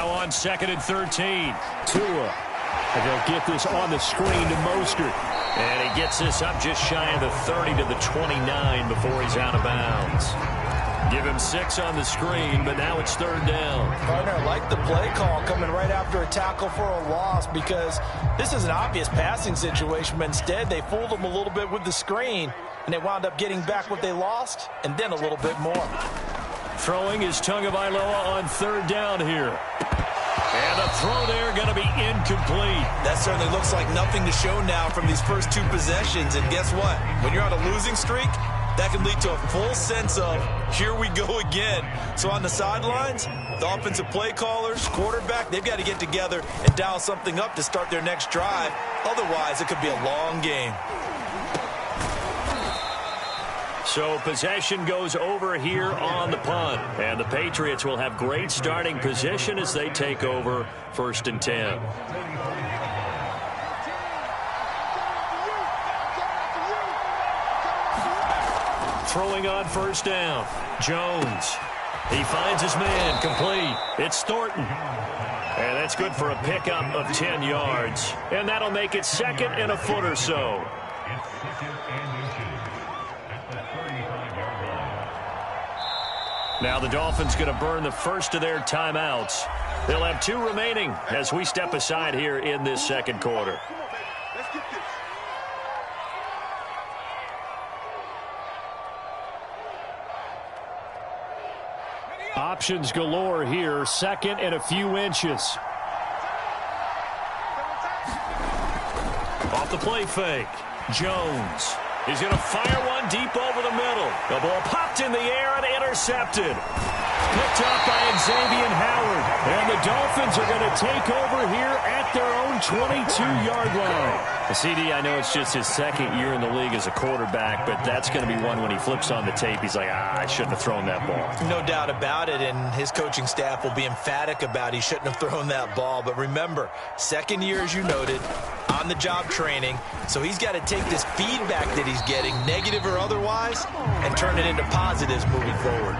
Now on 2nd and 13. Tua. And they'll get this on the screen to Mostert. And he gets this up just shy of the 30 to the 29 before he's out of bounds. Give him 6 on the screen, but now it's 3rd down. Partner, like the play call coming right after a tackle for a loss, because this is an obvious passing situation, but instead they fooled them a little bit with the screen, and they wound up getting back what they lost, and then a little bit more. Throwing is Tagovailoa on 3rd down here. And the throw there going to be incomplete. That certainly looks like nothing to show now from these first 2 possessions. And guess what? When you're on a losing streak, that can lead to a full sense of, here we go again. So on the sidelines, the offensive play callers, quarterback, they've got to get together and dial something up to start their next drive. Otherwise, it could be a long game. So possession goes over here on the punt. And the Patriots will have great starting position as they take over 1st and 10. Throwing on 1st down. Jones. He finds his man. Complete. It's Thornton. And that's good for a pickup of 10 yards. And that'll make it 2nd and a foot or so. Now the Dolphins going to burn the first of their timeouts. They'll have 2 remaining as we step aside here in this 2nd quarter. Options galore here. 2nd and a few inches. Off the play fake. Jones. He's going to fire one deep over the middle. The ball popped in the air and intercepted. Picked up by Xavier Howard. And the Dolphins are going to take over here at their own 22-yard line. CD, I know it's just his 2nd year in the league as a quarterback, but that's going to be one when he flips on the tape, he's like, I shouldn't have thrown that ball. No doubt about it, and his coaching staff will be emphatic about he shouldn't have thrown that ball. But remember, 2nd year, as you noted, on-the-job training, so he's got to take this feedback that he's getting, negative or otherwise, and turn it into positives moving forward.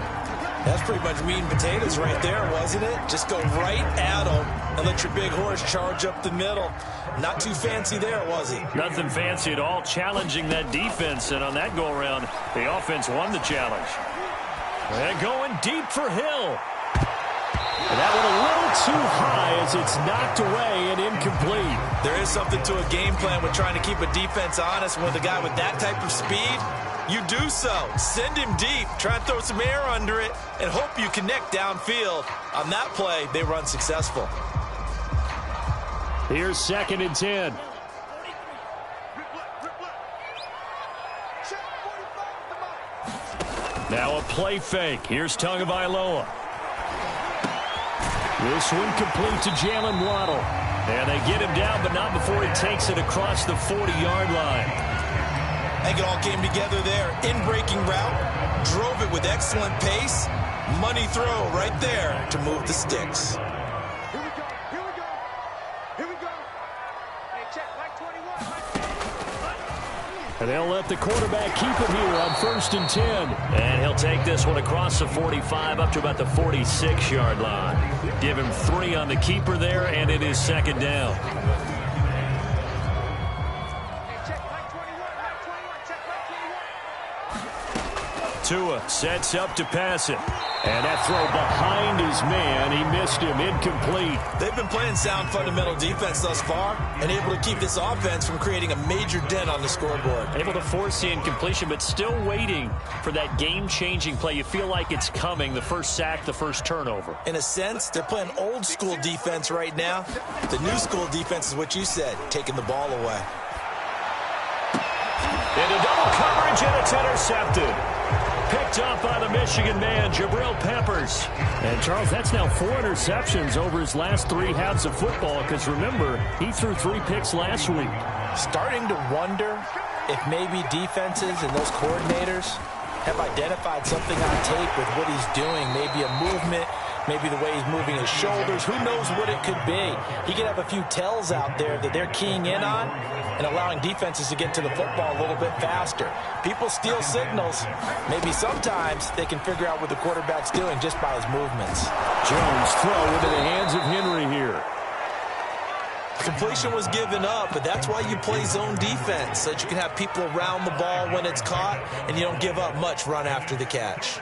That's pretty much meat and potatoes right there, wasn't it? Just go right at him and let your big horse charge up the middle. Not too fancy there, was he? Nothing fancy at all, challenging that defense, and on that go-around, the offense won the challenge. And going deep for Hill. And that one a little too high as it's knocked away and incomplete. There is something to a game plan with trying to keep a defense honest. With a guy with that type of speed, you do so. Send him deep, try and throw some air under it, and hope you connect downfield. On that play, they were unsuccessful. Here's 2nd and 10. Now a play fake. Here's Tagovailoa. This one complete to Jalen Waddle. And they get him down, but not before he takes it across the 40-yard line. I think it all came together there. In-breaking route, drove it with excellent pace. Money throw right there to move the sticks. And they'll let the quarterback keep it here on 1st and 10. And he'll take this one across the 45 up to about the 46-yard line. Give him 3 on the keeper there, and it is 2nd down. Tua sets up to pass it. And that throw behind his man, he missed him, incomplete. They've been playing sound fundamental defense thus far and able to keep this offense from creating a major dent on the scoreboard. Able to force the incompletion, but still waiting for that game-changing play. You feel like it's coming, the first sack, the first turnover. In a sense, they're playing old-school defense right now. The new-school defense is what you said, taking the ball away. Into double coverage, and it's intercepted. Picked up by the Michigan man, Jabril Peppers. And, Charles, that's now 4 interceptions over his last 3 halves of football, because, remember, he threw 3 picks last week. Starting to wonder if maybe defenses and those coordinators have identified something on tape with what he's doing, maybe a movement maybe the way he's moving his shoulders. Who knows what it could be? He could have a few tells out there that they're keying in on and allowing defenses to get to the football a little bit faster. People steal signals. Maybe sometimes they can figure out what the quarterback's doing just by his movements. Jones throw into the hands of Henry here. Completion was given up, but that's why you play zone defense, so that you can have people around the ball when it's caught, and you don't give up much run after the catch.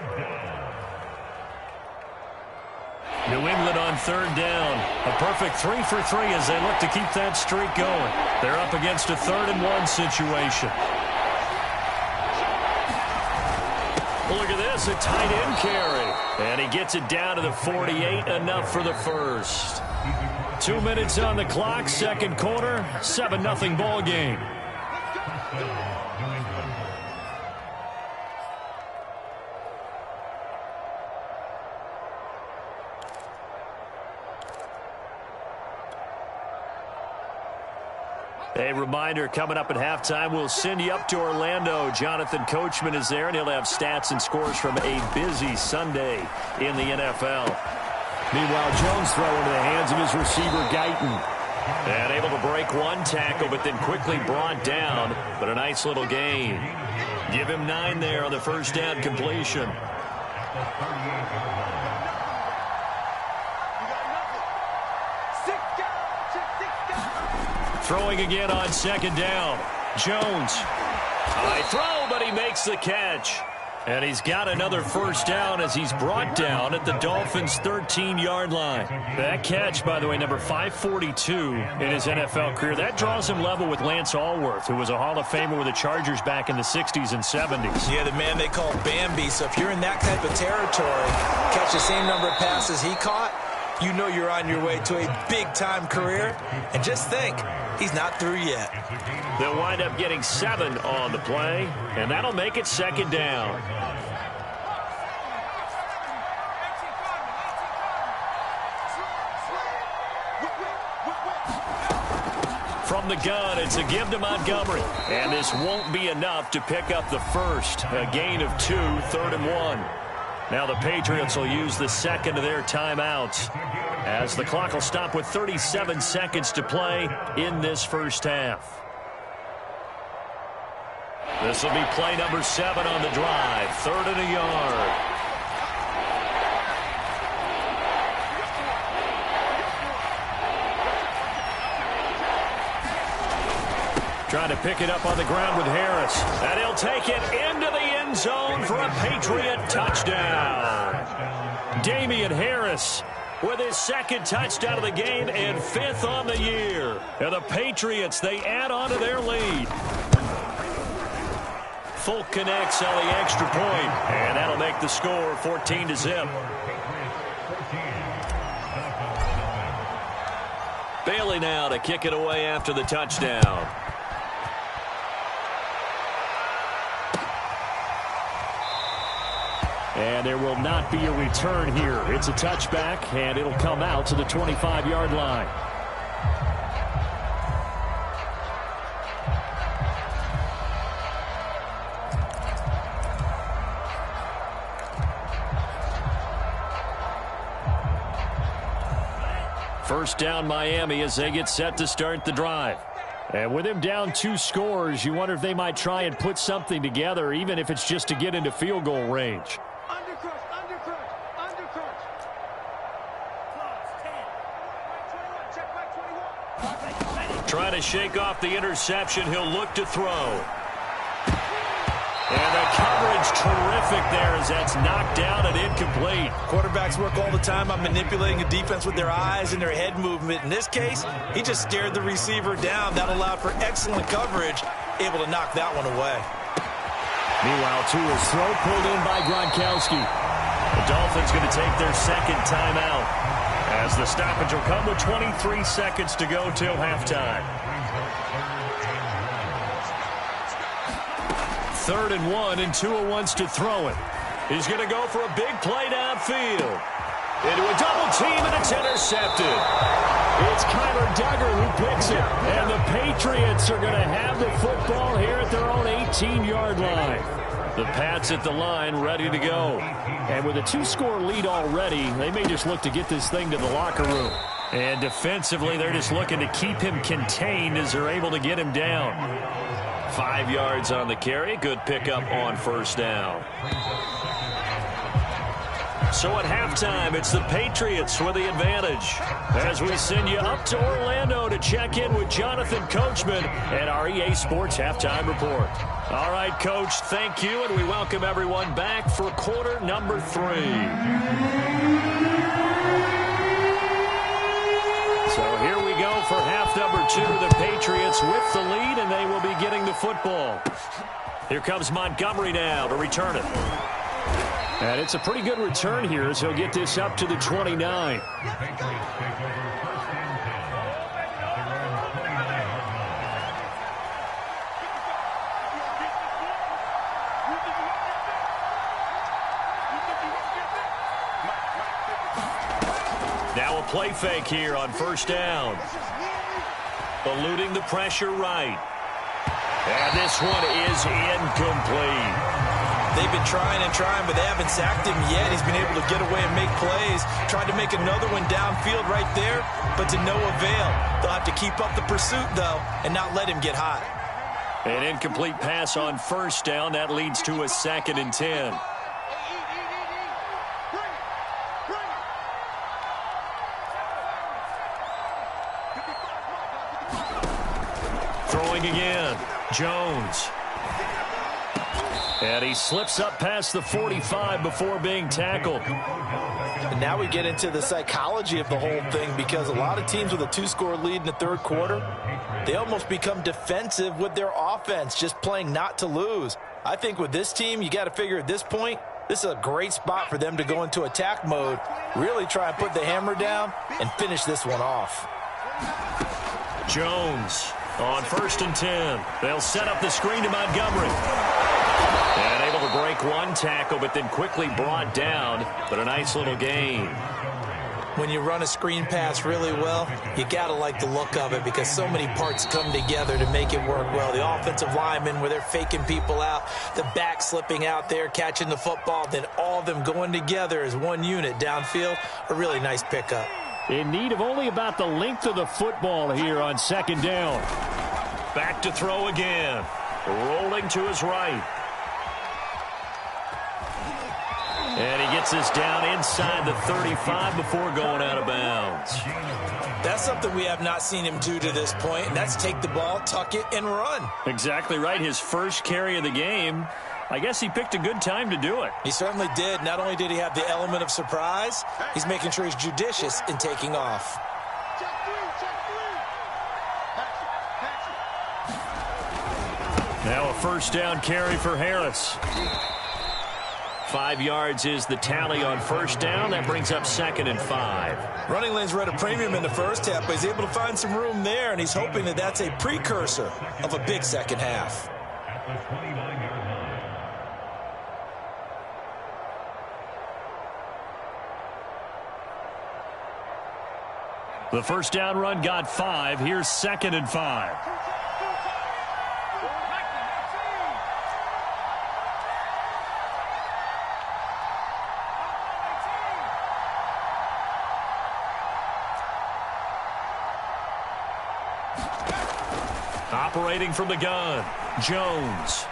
New England on third down. A perfect 3 for 3 as they look to keep that streak going. They're up against a 3rd-and-1 situation. Look at this, a tight end carry. And he gets it down to the 48, enough for the first. 2 minutes on the clock, second quarter, 7-0 ball game. A reminder, coming up at halftime, we'll send you up to Orlando. Jonathan Coachman is there, and he'll have stats and scores from a busy Sunday in the NFL. Meanwhile, Jones throw into the hands of his receiver, Guyton. And able to break one tackle, but then quickly brought down. But a nice little gain. Give him 9 there on the first down completion. Throwing again on second down. Jones. High throw, but he makes the catch. And he's got another first down as he's brought down at the Dolphins' 13-yard line. That catch, by the way, number 542 in his NFL career. That draws him level with Lance Allworth, who was a Hall of Famer with the Chargers back in the 60s and 70s. Yeah, the man they call Bambi. So if you're in that type of territory, catch the same number of passes he caught, you know you're on your way to a big-time career. And just think, he's not through yet. They'll wind up getting 7 on the play, and that'll make it second down. From the gun, it's a give to Montgomery. And this won't be enough to pick up the first. A gain of 2, 3rd and 1. Now the Patriots will use the second of their timeouts, as the clock will stop with 37 seconds to play in this first half. This will be play number 7 on the drive. 3rd and a yard. Trying to pick it up on the ground with Harris. And he'll take it into the end zone for a Patriot touchdown. Damian Harris with his 2nd touchdown of the game and 5th on the year. And the Patriots, they add on to their lead. Folk connects on the extra point, and that'll make the score 14-0. Bailey now to kick it away after the touchdown. And there will not be a return here. It's a touchback, and it'll come out to the 25-yard line. First down Miami as they get set to start the drive. And with him down 2 scores, you wonder if they might try and put something together, even if it's just to get into field goal range. Trying to shake off the interception. He'll look to throw. And the coverage terrific there as that's knocked down and incomplete. Quarterbacks work all the time on manipulating a defense with their eyes and their head movement. In this case, he just stared the receiver down. That allowed for excellent coverage, able to knock that one away. Meanwhile, Tua's throw pulled in by Gronkowski. The Dolphins going to take their 2nd timeout, as the stoppage will come with 23 seconds to go till halftime. 3rd and 1, and Tua wants to throw it. He's going to go for a big play downfield. Into a double team, and it's intercepted. It's Kyler Duggar who picks it, and the Patriots are going to have the football here at their own 18-yard line. The Pats at the line, ready to go. And with a 2-score lead already, they may just look to get this thing to the locker room. And defensively, they're just looking to keep him contained as they're able to get him down. 5 yards on the carry. Good pickup on first down. So at halftime, it's the Patriots with the advantage. As we send you up to Orlando to check in with Jonathan Coachman at our EA Sports Halftime Report. All right, Coach, thank you, and we welcome everyone back for quarter number 3. So here we go for half number 2. The Patriots with the lead, and they will be getting the football. Here comes Montgomery now to return it. And it's a pretty good return here as he'll get this up to the 29. Now a play fake here on first down. Eluding the pressure right. And this one is incomplete. They've been trying and trying, but they haven't sacked him yet. He's been able to get away and make plays. Tried to make another one downfield right there, but to no avail. They'll have to keep up the pursuit, though, and not let him get hot. An incomplete pass on first down. That leads to a 2nd and 10. Throwing again. Jones. And he slips up past the 45 before being tackled. And now we get into the psychology of the whole thing, because a lot of teams with a 2-score lead in the third quarter, they almost become defensive with their offense, just playing not to lose. I think with this team, you got to figure at this point, this is a great spot for them to go into attack mode, really try and put the hammer down and finish this one off. Jones on 1st and 10. They'll set up the screen to Montgomery. And able to break one tackle, but then quickly brought down. But a nice little gain. When you run a screen pass really well, you got to like the look of it, because so many parts come together to make it work well. The offensive linemen, where they're faking people out, the back slipping out there, catching the football, then all of them going together as one unit downfield. A really nice pickup. In need of only about the length of the football here on 2nd down. Back to throw again. Rolling to his right. And he gets this down inside the 35 before going out of bounds. That's something we have not seen him do to this point, and that's take the ball, tuck it, and run. Exactly right. His first carry of the game. I guess he picked a good time to do it. He certainly did. Not only did he have the element of surprise, he's making sure he's judicious in taking off. Now a first down carry for Harris. 5 yards is the tally on first down. That brings up 2nd and 5. Running lanes were at a premium in the first half, but he's able to find some room there, and he's hoping that that's a precursor of a big second half. The first down run got 5. Here's 2nd and 5. Operating from the gun, Jones.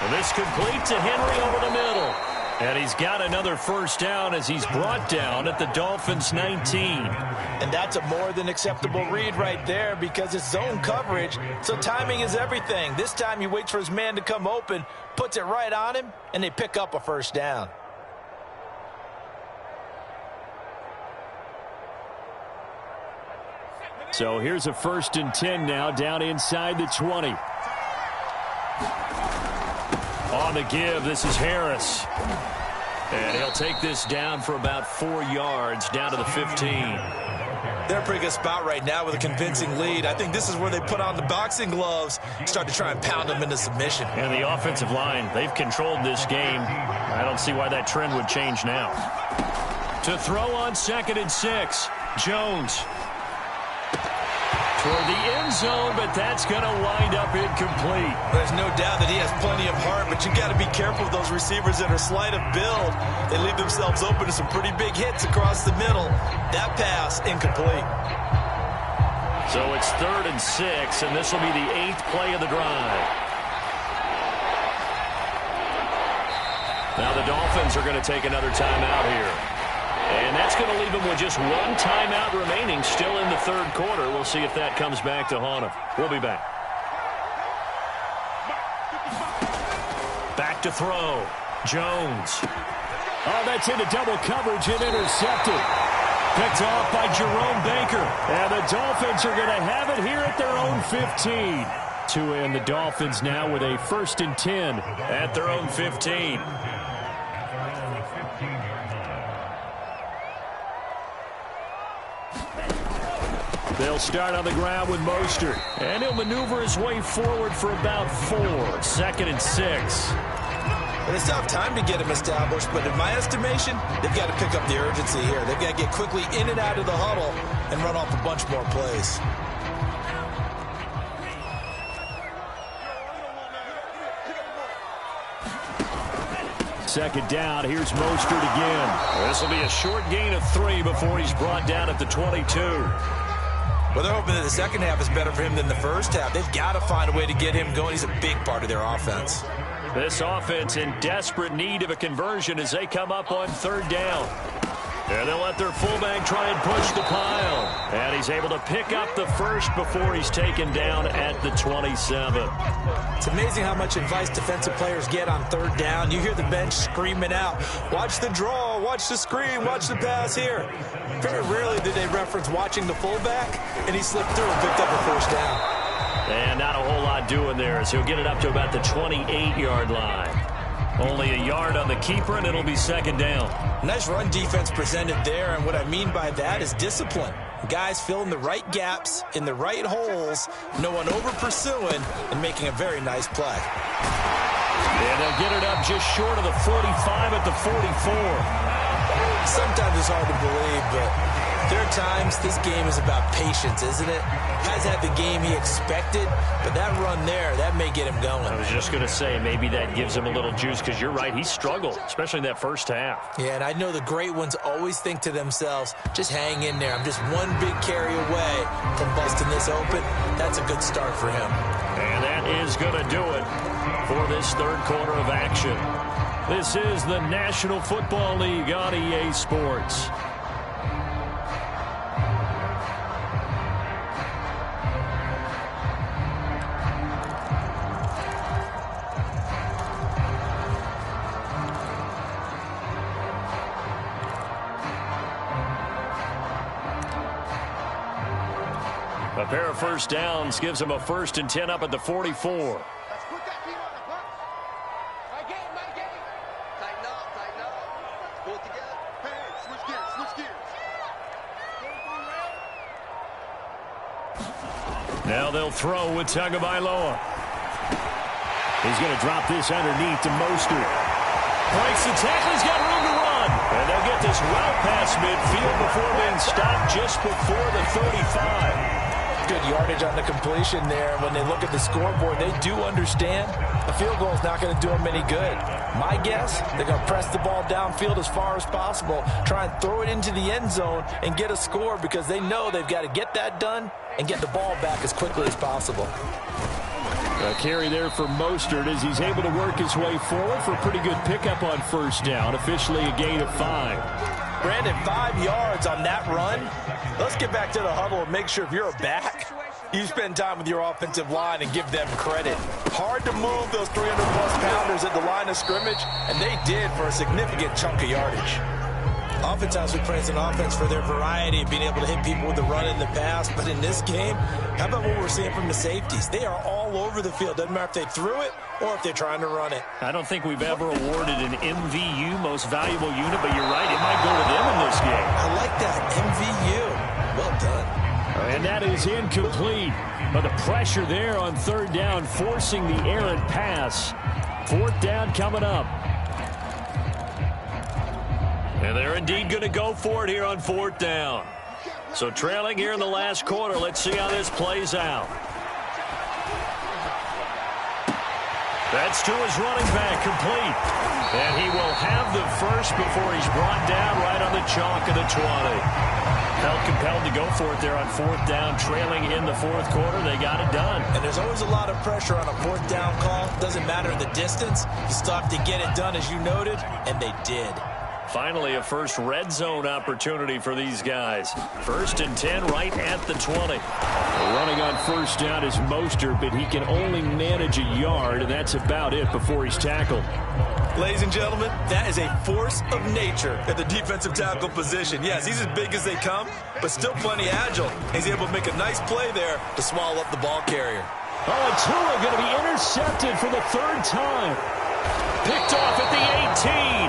And this complete to Henry over the middle. And he's got another first down as he's brought down at the Dolphins' 19. And that's a more than acceptable read right there, because it's zone coverage, so timing is everything. This time he waits for his man to come open, puts it right on him, and they pick up a first down. So here's a 1st and 10 now, down inside the 20. On the give, this is Harris. And he'll take this down for about 4 yards, down to the 15. They're in a pretty good spot right now with a convincing lead. I think this is where they put on the boxing gloves, start to try and pound them into submission. And the offensive line, they've controlled this game. I don't see why that trend would change now. To throw on 2nd and 6, Jones. toward the end zone, but that's going to wind up incomplete. There's no doubt that he has plenty of heart, but you got to be careful with those receivers that are slight of build. They leave themselves open to some pretty big hits across the middle. That pass, incomplete. So it's 3rd and 6, and this will be the 8th play of the drive. Now the Dolphins are going to take another timeout here. And that's going to leave them with just one timeout remaining still in the 3rd quarter. We'll see if that comes back to haunt them. We'll be back. Back to throw. Jones. Oh, that's into double coverage and intercepted. Picked off by Jerome Baker. And the Dolphins are going to have it here at their own 15. To end the Dolphins now with a 1st and 10 at their own 15. They'll start on the ground with Mostert. And he'll maneuver his way forward for about 4. 2nd and 6. And it's tough time to get him established, but in my estimation, they've got to pick up the urgency here. They've got to get quickly in and out of the huddle and run off a bunch more plays. Second down, here's Mostert again. This will be a short gain of 3 before he's brought down at the 22. Well, they're hoping that the second half is better for him than the first half. They've got to find a way to get him going. He's a big part of their offense. This offense in desperate need of a conversion as they come up on 3rd down. And they'll let their fullback try and push the pile. And he's able to pick up the first before he's taken down at the 27. It's amazing how much advice defensive players get on 3rd down. You hear the bench screaming out, watch the draw, watch the screen, watch the pass here. Very rarely do they reference watching the fullback, and he slipped through and picked up a 1st down. And not a whole lot doing there as he'll get it up to about the 28-yard line. Only a yard on the keeper, and it'll be 2nd down. Nice run defense presented there, and what I mean by that is discipline. Guys filling the right gaps in the right holes, no one over-pursuing, and making a very nice play. And they'll get it up just short of the 45 at the 44. Sometimes it's hard to believe, but there are times this game is about patience, isn't it? Guys had the game he expected, but that run there, that may get him going. I was just going to say, maybe that gives him a little juice, because you're right, he struggled, especially in that first half. Yeah, and I know the great ones always think to themselves, just hang in there. I'm just one big carry away from busting this open. That's a good start for him. And that is going to do it for this 3rd quarter of action. This is the National Football League on EA Sports. A pair of 1st downs gives him a 1st and 10 up at the 44. Now they'll throw with Tagovailoa. He's going to drop this underneath to Mostert. Breaks the tackle. He's got room to run. And they'll get this well past midfield before being stopped just before the 35. Good yardage on the completion there. When they look at the scoreboard, they do understand a field goal is not going to do them any good. My guess, they're going to press the ball downfield as far as possible, try and throw it into the end zone and get a score, because they know they've got to get that done and get the ball back as quickly as possible. A carry there for Mostert as he's able to work his way forward for a pretty good pickup on 1st down. Officially a gain of 5. Brandon, 5 yards on that run. Let's get back to the huddle and make sure if you're a back, you spend time with your offensive line and give them credit. Hard to move those 300-plus pounders at the line of scrimmage, and they did for a significant chunk of yardage. Oftentimes we praise an offense for their variety of being able to hit people with the run and the pass, but in this game, how about what we're seeing from the safeties? They are all over the field. Doesn't matter if they threw it or if they're trying to run it. I don't think we've ever awarded an MVU, most valuable unit, but you're right, it might go to them in this game. I like that, MVU. Well done. And that is incomplete. But the pressure there on 3rd down, forcing the errant pass. 4th down coming up. And they're indeed going to go for it here on 4th down. So trailing here in the last quarter. Let's see how this plays out. That's to his running back, complete. And he will have the first before he's brought down right on the chalk of the 20. Felt compelled to go for it there on fourth down, trailing in the fourth quarter. They got it done. And there's always a lot of pressure on a fourth down call. Doesn't matter the distance. You still have to get it done, as you noted, and they did. Finally, a first red zone opportunity for these guys. 1st and 10 right at the 20. Running on first down is Mostert, but he can only manage a yard, and that's about it before he's tackled. Ladies and gentlemen, that is a force of nature at the defensive tackle position. Yes, he's as big as they come, but still plenty agile. He's able to make a nice play there to swallow up the ball carrier. Oh, and Tua going to be intercepted for the 3rd time. Picked off at the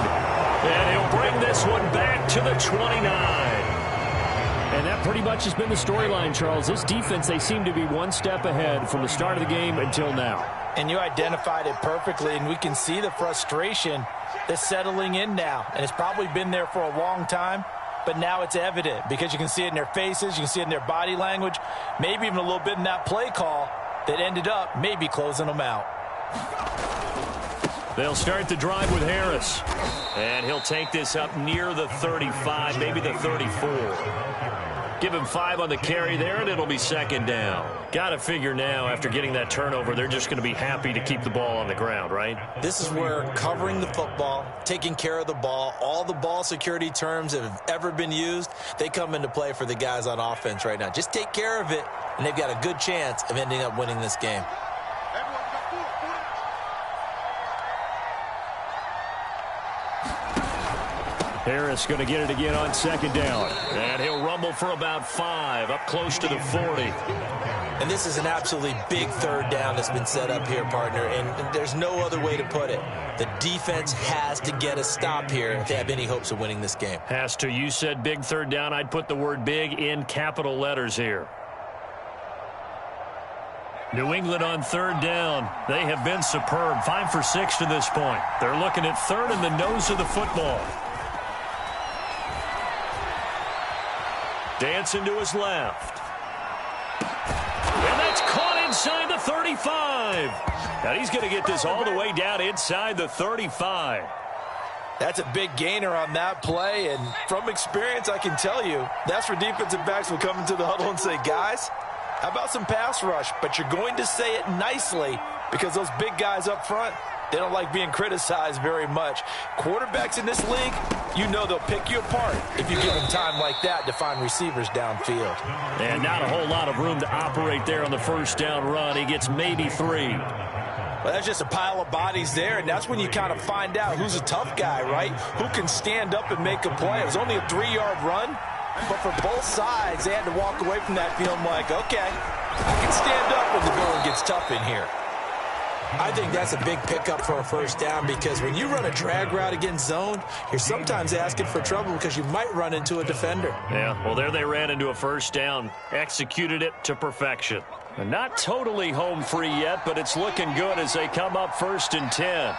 18. And he'll bring this one back to the 29. And that pretty much has been the storyline, Charles. This defense, they seem to be one step ahead from the start of the game until now. And you identified it perfectly, and we can see the frustration that's settling in now. And it's probably been there for a long time, but now it's evident because you can see it in their faces, you can see it in their body language, maybe even a little bit in that play call that ended up maybe closing them out. They'll start the drive with Harris. And he'll take this up near the 35, maybe the 34. Give him 5 on the carry there, and it'll be 2nd down. Got to figure now, after getting that turnover, they're just going to be happy to keep the ball on the ground, right? This is where covering the football, taking care of the ball, all the ball security terms that have ever been used, they come into play for the guys on offense right now. Just take care of it, and they've got a good chance of ending up winning this game. Harris going to get it again on 2nd down. And he'll rumble for about 5, up close to the 40. And this is an absolutely big 3rd down that's been set up here, partner, and there's no other way to put it. The defense has to get a stop here if they have any hopes of winning this game. Has to. You said big 3rd down. I'd put the word big in capital letters here. New England on 3rd down. They have been superb. 5 for 6 to this point. They're looking at 3rd in the nose of the football. Dancing to his left. And that's caught inside the 35. Now he's going to get this all the way down inside the 35. That's a big gainer on that play, and from experience, I can tell you, that's where defensive backs will come into the huddle and say, guys, how about some pass rush? But you're going to say it nicely because those big guys up front, they don't like being criticized very much. Quarterbacks in this league, you know they'll pick you apart if you give them time like that to find receivers downfield. And not a whole lot of room to operate there on the 1st down run. He gets maybe 3. Well, that's just a pile of bodies there, and that's when you kind of find out who's a tough guy, right? Who can stand up and make a play. It was only a 3-yard run, but for both sides, they had to walk away from that feeling like, okay, I can stand up when the going gets tough in here. I think that's a big pickup for a 1st down because when you run a drag route against zone, you're sometimes asking for trouble because you might run into a defender. Yeah, well, there they ran into a 1st down, executed it to perfection. And not totally home free yet, but it's looking good as they come up 1st and 10.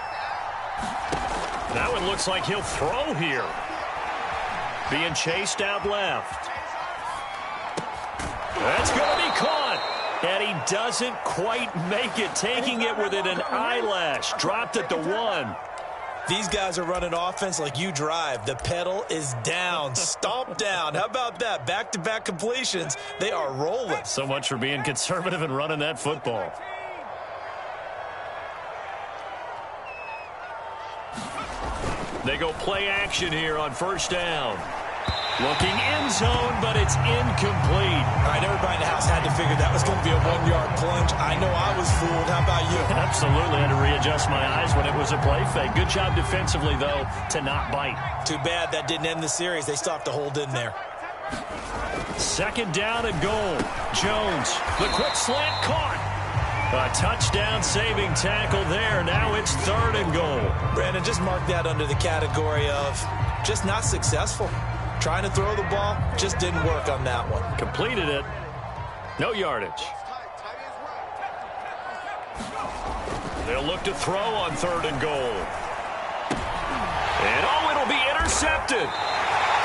Now it looks like he'll throw here. Being chased out left. That's going to be caught. And he doesn't quite make it, taking it within an eyelash. Dropped at the 1. These guys are running offense like you drive. The pedal is down, stomped down. How about that? Back-to-back completions. They are rolling. So much for being conservative and running that football. They go play action here on 1st down. Looking end zone, but it's incomplete. All right, everybody in the house had to figure that was going to be a 1-yard plunge. I know I was fooled. How about you? Absolutely. Had to readjust my eyes when it was a play fake. Good job defensively, though, to not bite. Too bad that didn't end the series. They still have to hold in there. 2nd down and goal. Jones, the quick slant caught. A touchdown-saving tackle there. Now it's 3rd and goal. Brandon, just mark that under the category of just not successful. Trying to throw the ball, just didn't work on that one. Completed it. No yardage. They'll look to throw on 3rd and goal. And, oh, it'll be intercepted.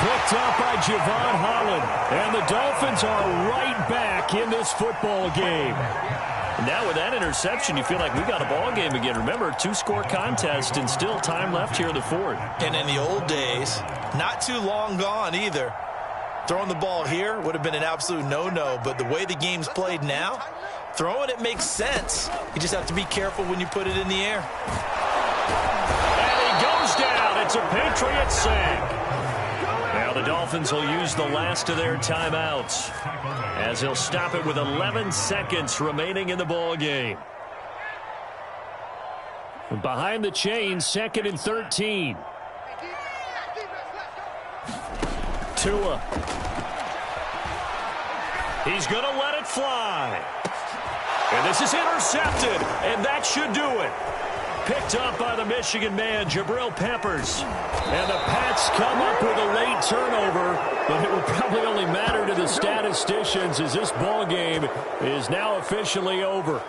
Picked up by Javon Holland. And the Dolphins are right back in this football game. Now with that interception, you feel like we got a ball game again. Remember, 2-score contest and still time left here in the fourth. And in the old days, not too long gone either, throwing the ball here would have been an absolute no-no. But the way the game's played now, throwing it makes sense. You just have to be careful when you put it in the air. And he goes down. It's a Patriot sack. Now the Dolphins will use the last of their timeouts as he'll stop it with 11 seconds remaining in the ball game. Behind the chains, 2nd and 13. Tua. He's going to let it fly. And this is intercepted, and that should do it. Picked up by the Michigan man, Jabril Peppers. And the Pats come up with a late turnover, but it will probably only matter to the statisticians as this ball game is now officially over.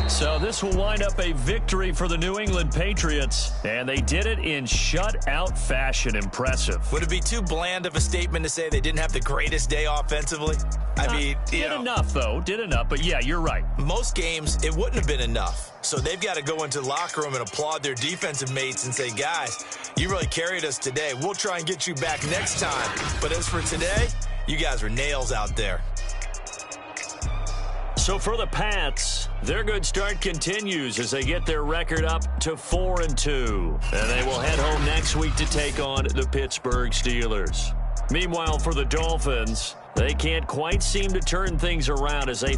So this will wind up a victory for the New England Patriots, and they did it in shutout fashion. Impressive. Would it be too bland of a statement to say they didn't have the greatest day offensively? I mean, did enough, though. Did enough, but yeah, you're right. Most games, it wouldn't have been enough. So they've got to go into the locker room and applaud their defensive mates and say, guys, you really carried us today. We'll try and get you back next time. But as for today, you guys are nails out there. So for the Pats, their good start continues as they get their record up to 4-2. And they will head home next week to take on the Pittsburgh Steelers. Meanwhile, for the Dolphins, they can't quite seem to turn things around as they